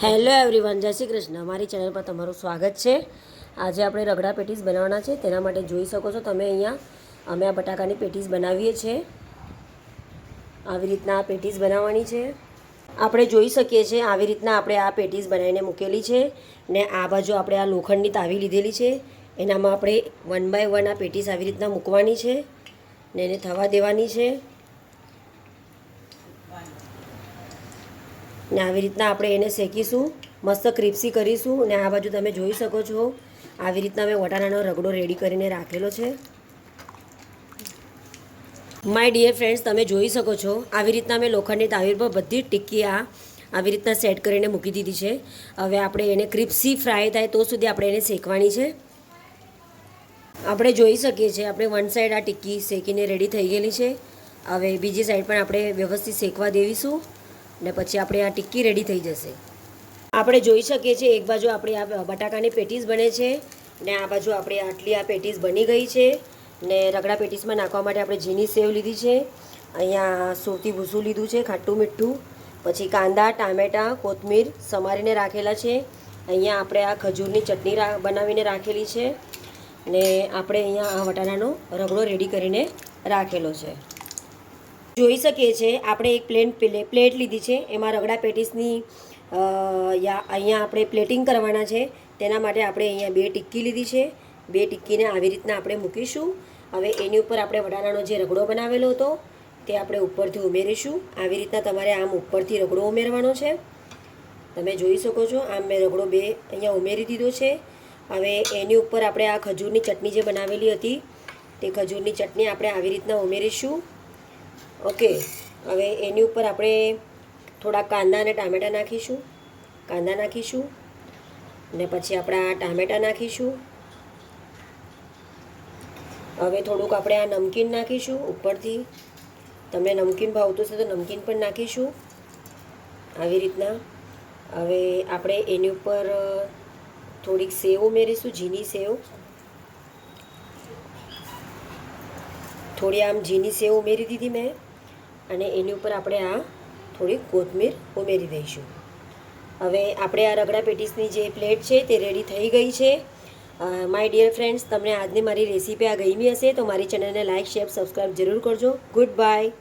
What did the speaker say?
Hello everyone, જય શ્રી કૃષ્ણ. મારી channel પર તમારું સ્વાગત છે. આજે આપણે રગડા પેટીસ બનાવવાના છે. તેના માટે જોઈ શકો છો તમે અહીંયા અમે આ બટાકાની પેટીસ બનાવીએ છીએ. આવી રીતના આ પેટીસ બનાવવાની છે. આપણે જોઈ શકીએ છીએ આવી રીતના આપણે આ પેટીસ બનાવીને મૂકેલી છે ને આ બાજુ આપણે આ લોખંડની તાવી લીધેલી છે. એનામાં આપણે 1 બાય 1 આ પેટીસ આવી રીતના મૂકવાની છે ને એને થવા દેવાની છે. ને આવી રીતના આપણે એને શેકીશું, મસ્ત ક્રિસ્પી કરીશું. ને આ બાજુ તમે જોઈ શકો છો આવી રીતના મેં વટાણાનો રગડો રેડી કરીને રાખેલો છે. માય ડિયર ફ્રેન્ડ્સ, તમે જોઈ શકો છો આવી રીતના મેં લોખંડની તાવી પર બધી ટિક્કી આવી રીતના સેટ કરીને મૂકી દીધી છે. હવે આપણે એને ક્રિસ્પી ફ્રાય થાય તો સુધી આપણે એને શેકવાની છે. આપણે જોઈ શકીએ છીએ આપણે વન સાઈડ આ ટિક્કી શેકીને રેડી થઈ ગયેલી છે. હવે બીજી સાઈડ પણ આપણે વ્યવસ્થિત શેકવા દેવીશું ને પછી આપણે આ ટિક્કી રેડી થઈ જશે. આપણે જોઈ શકીએ છીએ એક બાજુ આપણે આ બટાકાની પેટીસ બને છે ને આ બાજુ આપણે આટલી આ પેટીસ બની ગઈ છે. ને રગડા પેટીસમાં નાખવા માટે આપણે ઝીણી સેવ લીધી છે. અહીંયા સુરતી ભૂસું લીધું છે, ખાટું મીઠું, પછી કાંદા, ટામેટાં, કોથમીર સમારીને રાખેલા છે. અહીંયા આપણે આ ખજૂરની ચટણી બનાવીને રાખેલી છે ને આપણે અહીંયા આ વટાણાનો રગડો રેડી કરીને રાખેલો છે. જોઈ શકીએ છીએ આપણે એક પ્લેટ લીધી છે. એમાં રગડા પેટીસની અહીંયા આપણે પ્લેટિંગ કરવાના છે. તેના માટે આપણે અહીંયા 2 ટિક્કી લીધી છે. 2 ટિક્કીને આવી રીતના આપણે મૂકીશું. હવે એની ઉપર આપણે વટાણાનો જે રગડો બનાવેલો હતો તે આપણે ઉપરથી ઉમેરીશું. આવી રીતના તમારે આમ ઉપરથી રગડો ઉમેરવાનો છે. તમે જોઈ શકો છો આમ મેં રગડો 2 અહીંયા ઉમેરી દીધો છે. હવે એની ઉપર આપણે આ ખજૂરની ચટણી જે બનાવેલી હતી તે ખજૂરની ચટણી આપણે આવી રીતના ઉમેરીશું. ઓકે, હવે એની ઉપર આપણે થોડા કાંદા અને ટામેટાં નાખીશું. કાંદા નાખીશું ને પછી આપણે આ ટામેટાં નાખીશું. હવે થોડુંક આપણે આ નમકીન નાખીશું ઉપરથી. તમને નમકીન ભાવતું છે તો નમકીન પણ નાખીશું આવી રીતના. હવે આપણે એની ઉપર થોડીક સેવ ઉમેરીશું, ઝીણી સેવ. થોડી આમ ઝીણી સેવ ઉમેરી દીધી મેં અને એની ઉપર આપણે આ થોડીક કોથમીર ઉમેરી દઈશું. હવે આપણે આ રગડા પેટીસની જે પ્લેટ છે તે રેડી થઈ ગઈ છે. માય ડિયર ફ્રેન્ડ્સ, તમને આજની મારી રેસીપી ગમી હશે તો મારી ચેનલને લાઇક, શેર, સબસ્ક્રાઈબ જરૂર કરજો. Good bye.